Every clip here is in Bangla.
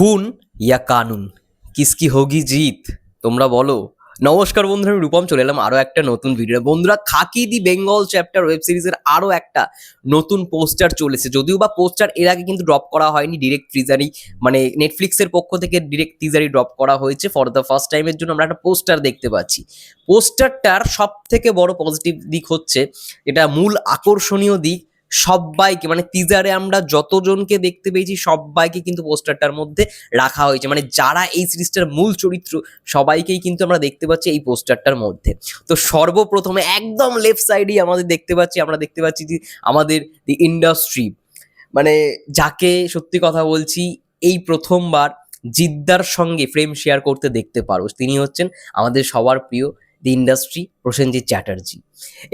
খুন ইয়া কানুন কিসকি হোগি জিত তোমরা বলো। নমস্কার বন্ধুরা, আমি রূপম চলে এলাম আরো একটা নতুন ভিডিও। বন্ধুরা, খাকি দি বেঙ্গল চ্যাপ্টার ওয়েব সিরিজের আরো একটা নতুন পোস্টার চলেছে। যদিও বা পোস্টার এর আগে কিন্তু ড্রপ করা হয়নি, ডিরেক্ট টিজারই মানে নেটফ্লিক্সের পক্ষ থেকে ডিরেক্ট টিজারই ড্রপ করা হয়েছে। ফর দ্য ফার্স্ট টাইমের জন্য আমরা একটা পোস্টার দেখতে পাচ্ছি। পোস্টারটার সব থেকে বড় পজিটিভ দিক হচ্ছে, এটা মূল আকর্ষণীয় দিক, সবাইকে মানে টিজারে আমরা যতজনকে দেখতে পেয়েছি সবাইকে কিন্তু পোস্টারটার মধ্যে রাখা হয়েছে। মানে যারা এই সিরিজটার মূল চরিত্র সবাইকেই কিন্তু আমরা দেখতে পাচ্ছি এই পোস্টারটার মধ্যে। তো সর্বপ্রথমে একদম লেফট সাইডেই আমরা দেখতে পাচ্ছি যে আমাদের দি ইন্ডাস্ট্রি, মানে যাকে সত্যি কথা বলছি এই প্রথমবার জিদ্দার সঙ্গে ফ্রেম শেয়ার করতে দেখতে পারো। তিনি হচ্ছেন আমাদের সবার প্রিয় দি ইন্ডাস্ট্রি প্রসেনজিৎ চ্যাটার্জি।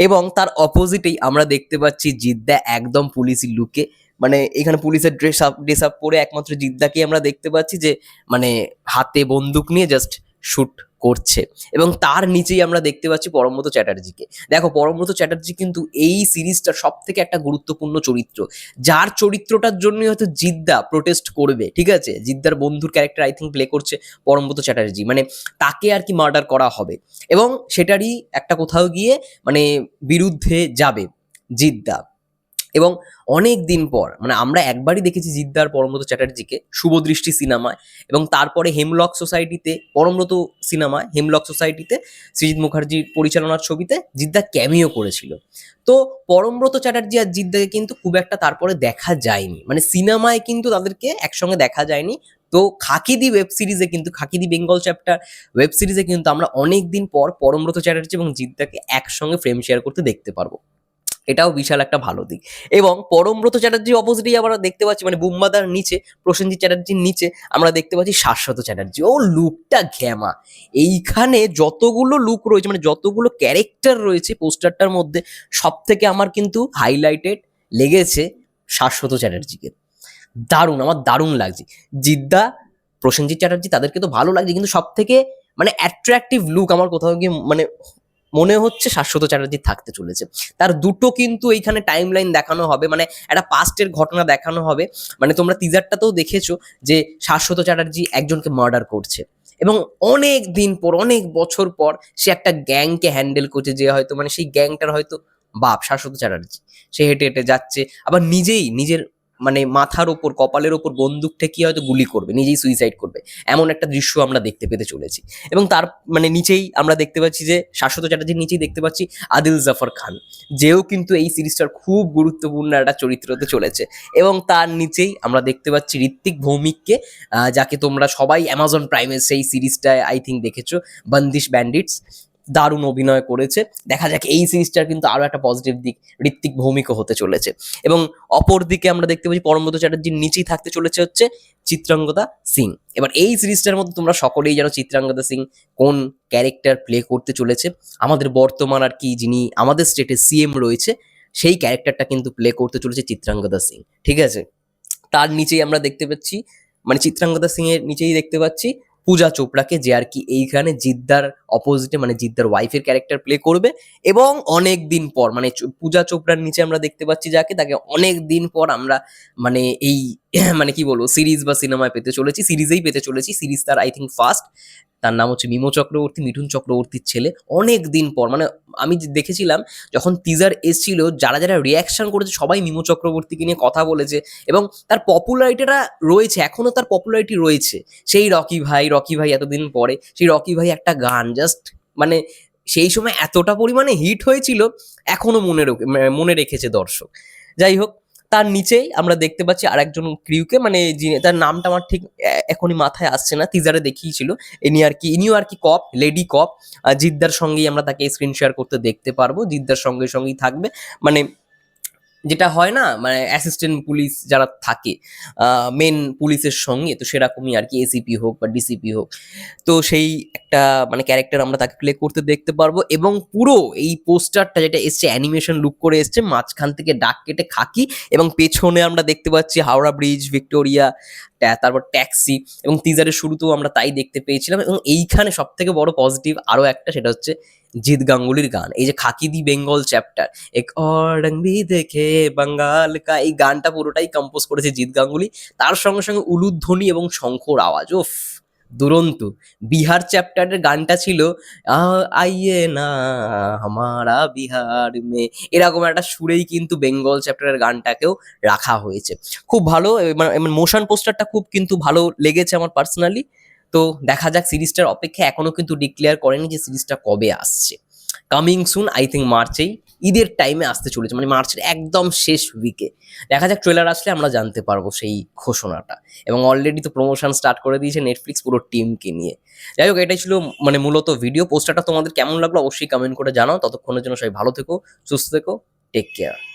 এবং তার অপোজিটেই আমরা দেখতে পাচ্ছি জিদ্দা একদম পুলিশি লুকে, মানে এখানে পুলিশের ড্রেস আপ পরে একমাত্র জিদ্দাকেই আমরা দেখতে পাচ্ছি যে মানে হাতে বন্দুক নিয়ে জাস্ট শুট করছে। এবং তার নিচেই আমরা দেখতে পাচ্ছি পরমব্রত চ্যাটার্জিকে। দেখো, পরমব্রত চ্যাটার্জি কিন্তু এই সিরিজটার সব থেকে একটা গুরুত্বপূর্ণ চরিত্র, যার চরিত্রটার জন্যই হয়তো জিদ্দা প্রোটেস্ট করবে। ঠিক আছে, জিদ্দার বন্ধুর ক্যারেক্টার আই থিঙ্ক প্লে করছে পরমব্রত চ্যাটার্জি, মানে তাকে আর কি মার্ডার করা হবে এবং সেটারই একটা কোথাও গিয়ে মানে বিরুদ্ধে যাবে জিদ্দা। এবং অনেক দিন পর মানে আমরা একবারই দেখেছি জিদ্দার পরমব্রত চ্যাটার্জিকে শুভদৃষ্টি সিনেমায়, এবং তারপরে হেমলক সোসাইটিতে পরমব্রত সিনেমায় হেমলক সোসাইটিতে সৃজিত মুখার্জির পরিচালনার ছবিতে জিদ্দা ক্যামিও করেছিল। তো পরমব্রত চ্যাটার্জি আর জিদ্দাকে কিন্তু খুব একটা তারপরে দেখা যায়নি, মানে সিনেমায় কিন্তু তাদেরকে একসঙ্গে দেখা যায়নি। তো খাকিদি ওয়েব সিরিজে কিন্তু, খাকিদি বেঙ্গল চ্যাপ্টার ওয়েব সিরিজে কিন্তু আমরা অনেক দিন পর পরমব্রত চ্যাটার্জি এবং জিদ্দাকে একসঙ্গে ফ্রেম শেয়ার করতে দেখতে পারবো। এটাও বিশাল একটা ভালো দিক। এবং পরমব্রত চ্যাটার্জির অপোজিটেই আমরা দেখতে পাচ্ছি, মানে বুম্বাদার নিচে, প্রসেনজিৎ চ্যাটার্জির নিচে আমরা দেখতে পাচ্ছি শাশ্বত চ্যাটার্জি। ও লুকটা ঘ্যামা! এইখানে যতগুলো লুক রয়েছে, মানে যতগুলো ক্যারেক্টার রয়েছে পোস্টারটার মধ্যে, সব থেকে আমার কিন্তু হাইলাইটেড লেগেছে শাশ্বত চ্যাটার্জিকে। দারুণ, আমার দারুণ লাগছে। জিদ্দা, প্রসেনজিৎ চ্যাটার্জি তাদেরকে তো ভালো লাগছে, কিন্তু সব থেকে মানে অ্যাট্রাকটিভ লুক আমার কোথাও গিয়ে মানে মনে হচ্ছে শাশ্বত চ্যাটার্জি থাকতে চলেছে। তার দুটো কিন্তু এইখানে টাইম লাইন দেখানো হবে, মানে একটা পাস্টের ঘটনা দেখানো হবে। মানে তোমরা টিজারটাতেও দেখেছো যে শাশ্বত চ্যাটার্জি একজনকে মার্ডার করছে এবং অনেক দিন পর, অনেক বছর পর সে একটা গ্যাংকে হ্যান্ডেল করছে, যে হয়তো মানে সেই গ্যাংটার হয়তো বাপ শাশ্বত চ্যাটার্জি। সে হেঁটে হেঁটে যাচ্ছে, আবার নিজেই নিজের মানে মাথার ওপর, কপালের ওপর বন্দুক ঠেকিয়ে হয়তো গুলি করবে, নিজেই সুইসাইড করবে, এমন একটা দৃশ্য আমরা দেখতে পেতে চলেছি। এবং তার মানে নিচেই আমরা দেখতে পাচ্ছি যে শাশ্বত চ্যাটার্জির নিচেই দেখতে পাচ্ছি আদিল জাফর খান, যেও কিন্তু এই সিরিজটার খুব গুরুত্বপূর্ণ একটা চরিত্র হতে চলেছে। এবং তার নিচেই আমরা দেখতে পাচ্ছি ঋত্বিক ভৌমিককে, যাকে তোমরা সবাই অ্যামাজন প্রাইমের সেই সিরিজটায় আই থিঙ্ক দেখেছো, বন্দিশ ব্যান্ডিটস। দারুণ অভিনয় করেছে। দেখা যাক এই সিরিজটার কিন্তু আরো একটা পজিটিভ দিক ঋত্বিক ভৌমিকও হতে চলেছে। এবং অপর দিকে আমরা দেখতে পাচ্ছি পরমব্রত চ্যাটার্জির নিচেই থাকতে চলেছে হচ্ছে চিত্রাঙ্গদা সিং। এবার এই সিরিজটার মধ্যে তোমরা সকলেই জানো চিত্রাঙ্গদা সিং কোন ক্যারেক্টার প্লে করতে চলেছে। আমাদের বর্তমান আর কি যিনি আমাদের স্টেটে সিএম রয়েছে, সেই ক্যারেক্টারটা কিন্তু প্লে করতে চলেছে চিত্রাঙ্গদা সিং। ঠিক আছে, তার নিচেই আমরা দেখতে পাচ্ছি, মানে চিত্রাঙ্গদা সিং এর নিচেই দেখতে পাচ্ছি পূজা চোপড়াকে, যে আর কি এইখানে জিদ্দার অপোজিটে মানে জিদ্দার ওয়াইফের ক্যারেক্টার প্লে করবে। এবং অনেক দিন পর মানে পূজা চোপড়ার নিচে আমরা দেখতে পাচ্ছি যাকে, তাকে অনেক দিন পর আমরা মানে এই মানে কি বলবো সিরিজ বা সিনেমায় পেতে চলেছি, সিরিজেই পেতে চলেছি। সিরিজ তার আই থিঙ্ক ফার্স্ট। তার নাম হচ্ছে মিমো চক্রবর্তী, মিঠুন চক্রবর্তীর ছেলে। অনেক দিন পর, মানে আমি দেখেছিলাম যখন টিজার এসেছিল, যারা যারা রিয়াকশন করেছে সবাই মিমো চক্রবর্তীকে নিয়ে কথা বলেছে। এবং তার পপুলারিটিটা রয়েছে, এখনো তার পপুলারিটি রয়েছে। সেই রকি ভাই এতদিন পরে সেই রকি ভাই একটা গান জাস্ট মানে সেই সময় এতটা পরিমাণে হিট হয়েছিল, এখনো মনে রেখেছে দর্শক। যাই হোক, তার নিচেই আমরা দেখতে পাচ্ছি আরেকজন ক্রিউকে, মানে যিনি, তার নামটা আমার ঠিক এখনই মাথায় আসছে না, টিজারে দেখিয়েছিল। ইনিও আর কি কপ, লেডি কপ। জিদ্দার সঙ্গেই আমরা তাকে স্ক্রিন শেয়ার করতে দেখতে পারবো, জিদ্দার সঙ্গেই থাকবে। মানে যেটা হয় না, মানে অ্যাসিস্ট্যান্ট পুলিশ যারা থাকে মেন পুলিশের সঙ্গে, তো সেরকমই আর কি, এসিপি হোক বা ডিসিপি হোক, তো সেই একটা মানে ক্যারেক্টার আমরা তাকে প্লে করতে দেখতে পারবো। এবং পুরো এই পোস্টারটা যেটা এসছে অ্যানিমেশন লুক করে এসছে, মাঝখান থেকে ডাক কেটে খাকি, এবং পেছনে আমরা দেখতে পাচ্ছি হাওড়া ব্রিজ, ভিক্টোরিয়া, তারপর ট্যাক্সি। এবং টিজারের শুরুতেও আমরা তাই দেখতে পেয়েছিলাম। এবং এইখানে সব থেকে বড় পজিটিভ আরো একটা, সেটা হচ্ছে জিৎ গাঙ্গুলির গান। এই যে খাকি দি বেঙ্গল চ্যাপ্টার, এক और रंग भी देखे बंगाल का, এই গানটা পুরোটাই কম্পোজ করেছে জিৎ গাঙ্গুলি। তার সঙ্গে সঙ্গে উলুধ্বনি এবং শঙ্খর আওয়াজ, ওফ দুরন্ত। বিহার চ্যাপ্টারের গানটা ছিল আইয়ে না হামারা বিহার মে, এরকম একটা সুরেই কিন্তু বেঙ্গল চ্যাপ্টারের গানটাকেও রাখা হয়েছে। খুব ভালো, মোশন পোস্টারটা খুব কিন্তু ভালো লেগেছে আমার পার্সোনালি। তো দেখা যাক, সিরিজটার অপেক্ষা, এখনো কিন্তু ডিক্লেয়ার করেনি যে সিরিজটা কবে আসছে। কামিং সুন, আই থিঙ্ক মার্চেই, ঈদের টাইমে আসতে চলেছে, মানে মার্চের একদম শেষ উইকে। দেখা যাক, ট্রেলার আসলে আমরা জানতে পারবো সেই ঘোষণাটা। এবং অলরেডি তো প্রমোশন স্টার্ট করে দিয়েছে নেটফ্লিক্স পুরো টিমকে নিয়ে। যাই হোক, এটাই ছিল মানে মূলত ভিডিও। পোস্টারটা তোমাদের কেমন লাগলো অবশ্যই কমেন্ট করে জানাও। ততক্ষণের জন্য সবাই ভালো থেকো, সুস্থ থেকো, টেক কেয়ার।